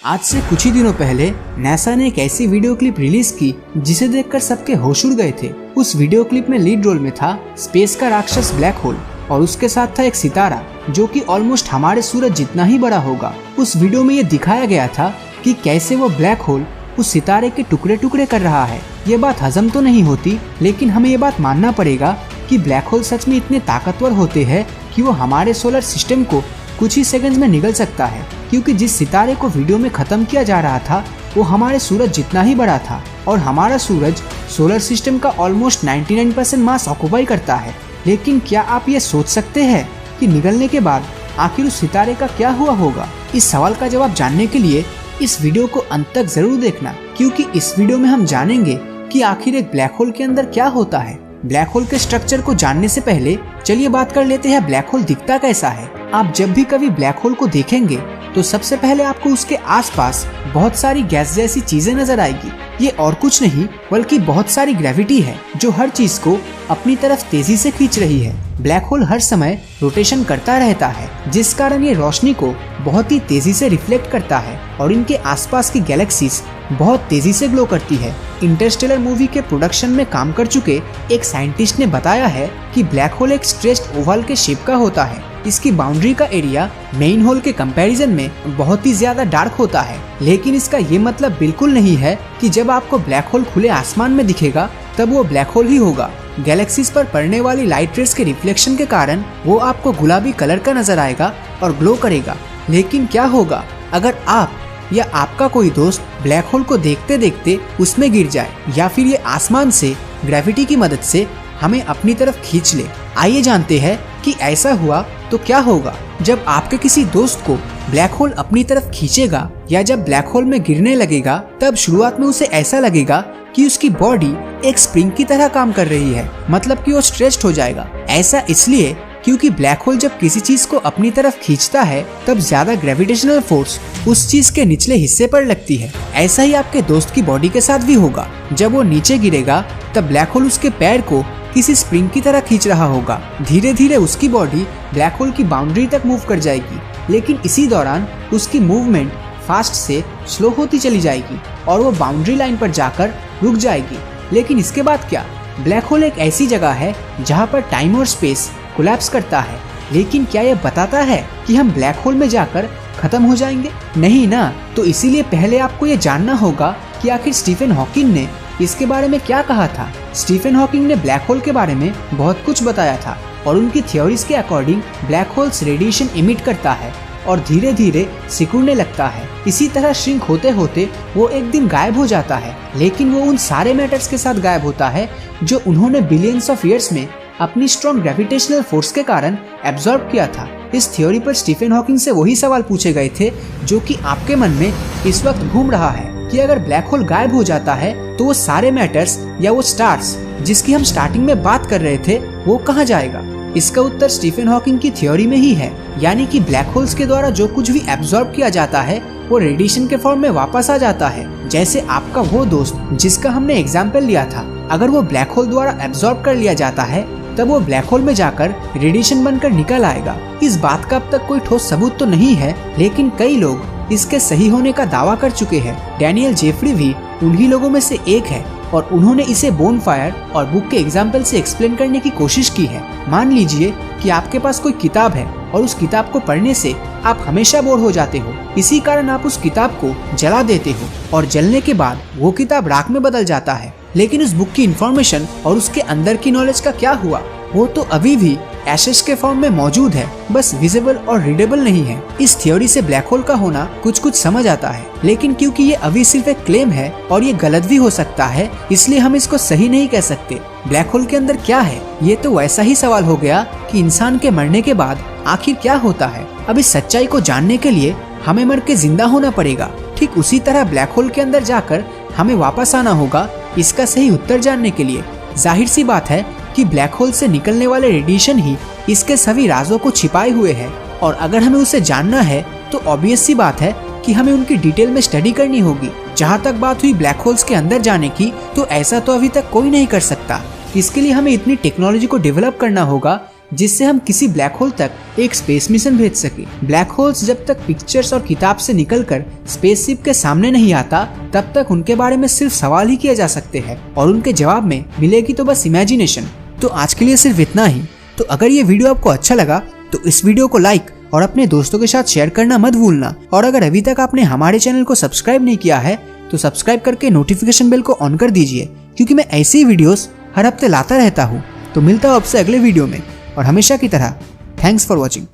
आज से कुछ ही दिनों पहले नासा ने एक ऐसी वीडियो क्लिप रिलीज की जिसे देखकर सबके होश उड़ गए थे। उस वीडियो क्लिप में लीड रोल में था स्पेस का राक्षस ब्लैक होल और उसके साथ था एक सितारा जो कि ऑलमोस्ट हमारे सूरज जितना ही बड़ा होगा। उस वीडियो में ये दिखाया गया था कि कैसे वो ब्लैक होल उस सितारे के टुकड़े टुकड़े कर रहा है। ये बात हजम तो नहीं होती, लेकिन हमें ये बात मानना पड़ेगा कि ब्लैक होल सच में इतने ताकतवर होते हैं कि वो हमारे सोलर सिस्टम को कुछ ही सेकंड्स में निगल सकता है, क्योंकि जिस सितारे को वीडियो में खत्म किया जा रहा था वो हमारे सूरज जितना ही बड़ा था और हमारा सूरज सोलर सिस्टम का ऑलमोस्ट 99% मास ऑक्युपाई करता है। लेकिन क्या आप ये सोच सकते हैं कि निगलने के बाद आखिर उस सितारे का क्या हुआ होगा? इस सवाल का जवाब जानने के लिए इस वीडियो को अंत तक जरूर देखना, क्योंकि इस वीडियो में हम जानेंगे कि आखिर एक ब्लैक होल के अंदर क्या होता है। ब्लैक होल के स्ट्रक्चर को जानने से पहले चलिए बात कर लेते हैं ब्लैक होल दिखता कैसा है। आप जब भी कभी ब्लैक होल को देखेंगे तो सबसे पहले आपको उसके आसपास बहुत सारी गैस जैसी चीजें नजर आएगी। ये और कुछ नहीं बल्कि बहुत सारी ग्रेविटी है जो हर चीज को अपनी तरफ तेजी से खींच रही है। ब्लैक होल हर समय रोटेशन करता रहता है, जिस कारण ये रोशनी को बहुत ही तेजी से रिफ्लेक्ट करता है और इनके आसपास की गैलेक्सीज बहुत तेजी से ग्लो करती है। इंटरस्टेलर मूवी के प्रोडक्शन में काम कर चुके एक साइंटिस्ट ने बताया है कि ब्लैक होल एक स्ट्रेच्ड ओवल के शेप का होता है। इसकी बाउंड्री का एरिया मेन होल के कंपैरिजन में बहुत ही ज्यादा डार्क होता है, लेकिन इसका ये मतलब बिल्कुल नहीं है कि जब आपको ब्लैक होल खुले आसमान में दिखेगा तब वो ब्लैक होल ही होगा। गैलेक्सीज पर पड़ने वाली लाइट रेज के रिफ्लेक्शन के कारण वो आपको गुलाबी कलर का नजर आएगा और ग्लो करेगा। लेकिन क्या होगा अगर आप या आपका कोई दोस्त ब्लैक होल को देखते देखते उसमें गिर जाए, या फिर ये आसमान से ग्रेविटी की मदद से हमें अपनी तरफ खींच ले? आइए जानते हैं कि ऐसा हुआ तो क्या होगा। जब आपके किसी दोस्त को ब्लैक होल अपनी तरफ खींचेगा या जब ब्लैक होल में गिरने लगेगा, तब शुरुआत में उसे ऐसा लगेगा कि उसकी बॉडी एक स्प्रिंग की तरह काम कर रही है, मतलब कि वो स्ट्रेच्ड हो जाएगा। ऐसा इसलिए क्योंकि ब्लैक होल जब किसी चीज को अपनी तरफ खींचता है तब ज्यादा ग्रेविटेशनल फोर्स उस चीज के निचले हिस्से पर लगती है। ऐसा ही आपके दोस्त की बॉडी के साथ भी होगा। जब वो नीचे गिरेगा तब ब्लैक होल उसके पैर को किसी स्प्रिंग की तरह खींच रहा होगा। धीरे धीरे उसकी बॉडी ब्लैक होल की बाउंड्री तक मूव कर जाएगी, लेकिन इसी दौरान उसकी मूवमेंट फास्ट से स्लो होती चली जाएगी और वो बाउंड्री लाइन पर जाकर रुक जाएगी। लेकिन इसके बाद क्या? ब्लैक होल एक ऐसी जगह है जहाँ पर टाइम और स्पेस कोलैप्स करता है। लेकिन क्या ये बताता है कि हम ब्लैक होल में जाकर खत्म हो जाएंगे? नहीं ना। तो इसीलिए पहले आपको ये जानना होगा कि आखिर स्टीफन हॉकिंग ने इसके बारे में क्या कहा था। स्टीफन हॉकिंग ने ब्लैक होल के बारे में बहुत कुछ बताया था और उनकी थ्योरीज के according black holes radiation emit करता है और धीरे धीरे सिकुड़ने लगता है। इसी तरह श्रिंक होते होते वो एक दिन गायब हो जाता है, लेकिन वो उन सारे मैटर्स के साथ गायब होता है जो उन्होंने बिलियंस ऑफ ईयर्स में अपनी स्ट्रॉन्ग ग्रेविटेशनल फोर्स के कारण एब्जॉर्ब किया था। इस थ्योरी पर स्टीफन हॉकिंग से वही सवाल पूछे गए थे जो कि आपके मन में इस वक्त घूम रहा है कि अगर ब्लैक होल गायब हो जाता है तो वो सारे मैटर्स या वो स्टार्स जिसकी हम स्टार्टिंग में बात कर रहे थे वो कहाँ जाएगा? इसका उत्तर स्टीफन हॉकिंग की थ्योरी में ही है, यानी कि ब्लैक होल्स के द्वारा जो कुछ भी एब्जॉर्ब किया जाता है वो रेडिएशन के फॉर्म में वापस आ जाता है। जैसे आपका वो दोस्त जिसका हमने एग्जाम्पल लिया था, अगर वो ब्लैक होल द्वारा एब्जॉर्ब कर लिया जाता है तब वो ब्लैक होल में जाकर रेडिएशन बनकर निकल आएगा। इस बात का अब तक कोई ठोस सबूत तो नहीं है, लेकिन कई लोग इसके सही होने का दावा कर चुके हैं। डैनियल जेफरी भी उन्हीं लोगों में से एक है और उन्होंने इसे बोनफायर और बुक के एग्जाम्पल से एक्सप्लेन करने की कोशिश की है। मान लीजिए कि आपके पास कोई किताब है और उस किताब को पढ़ने से आप हमेशा बोर हो जाते हो। इसी कारण आप उस किताब को जला देते हो और जलने के बाद वो किताब राख में बदल जाता है। लेकिन उस बुक की इंफॉर्मेशन और उसके अंदर की नॉलेज का क्या हुआ? वो तो अभी भी एशेस के फॉर्म में मौजूद है, बस विजिबल और रीडेबल नहीं है। इस थ्योरी से ब्लैक होल का होना कुछ कुछ समझ आता है, लेकिन क्योंकि ये अभी सिर्फ एक क्लेम है और ये गलत भी हो सकता है, इसलिए हम इसको सही नहीं कह सकते। ब्लैक होल के अंदर क्या है? ये तो वैसा ही सवाल हो गया कि इंसान के मरने के बाद आखिर क्या होता है। अब इस सच्चाई को जानने के लिए हमें मर के जिंदा होना पड़ेगा। ठीक उसी तरह ब्लैक होल के अंदर जाकर हमें वापस आना होगा इसका सही उत्तर जानने के लिए। जाहिर सी बात है कि ब्लैक होल से निकलने वाले रेडिएशन ही इसके सभी राजों को छिपाए हुए है और अगर हमें उसे जानना है तो ऑब्वियस सी बात है कि हमें उनकी डिटेल में स्टडी करनी होगी। जहाँ तक बात हुई ब्लैक होल्स के अंदर जाने की, तो ऐसा तो अभी तक कोई नहीं कर सकता। इसके लिए हमें इतनी टेक्नोलॉजी को डेवलप करना होगा जिससे हम किसी ब्लैक होल तक एक स्पेस मिशन भेज सके। ब्लैक होल्स जब तक पिक्चर्स और किताब से निकलकर स्पेसशिप के सामने नहीं आता तब तक उनके बारे में सिर्फ सवाल ही किए जा सकते हैं और उनके जवाब में मिलेगी तो बस इमेजिनेशन। तो आज के लिए सिर्फ इतना ही। तो अगर ये वीडियो आपको अच्छा लगा तो इस वीडियो को लाइक और अपने दोस्तों के साथ शेयर करना मत भूलना। और अगर अभी तक आपने हमारे चैनल को सब्सक्राइब नहीं किया है तो सब्सक्राइब करके नोटिफिकेशन बेल को ऑन कर दीजिए, क्योंकि मैं ऐसी वीडियोस हर हफ्ते लाता रहता हूँ। तो मिलता हूँ आपसे अगले वीडियो में और हमेशा की तरह थैंक्स फॉर वॉचिंग।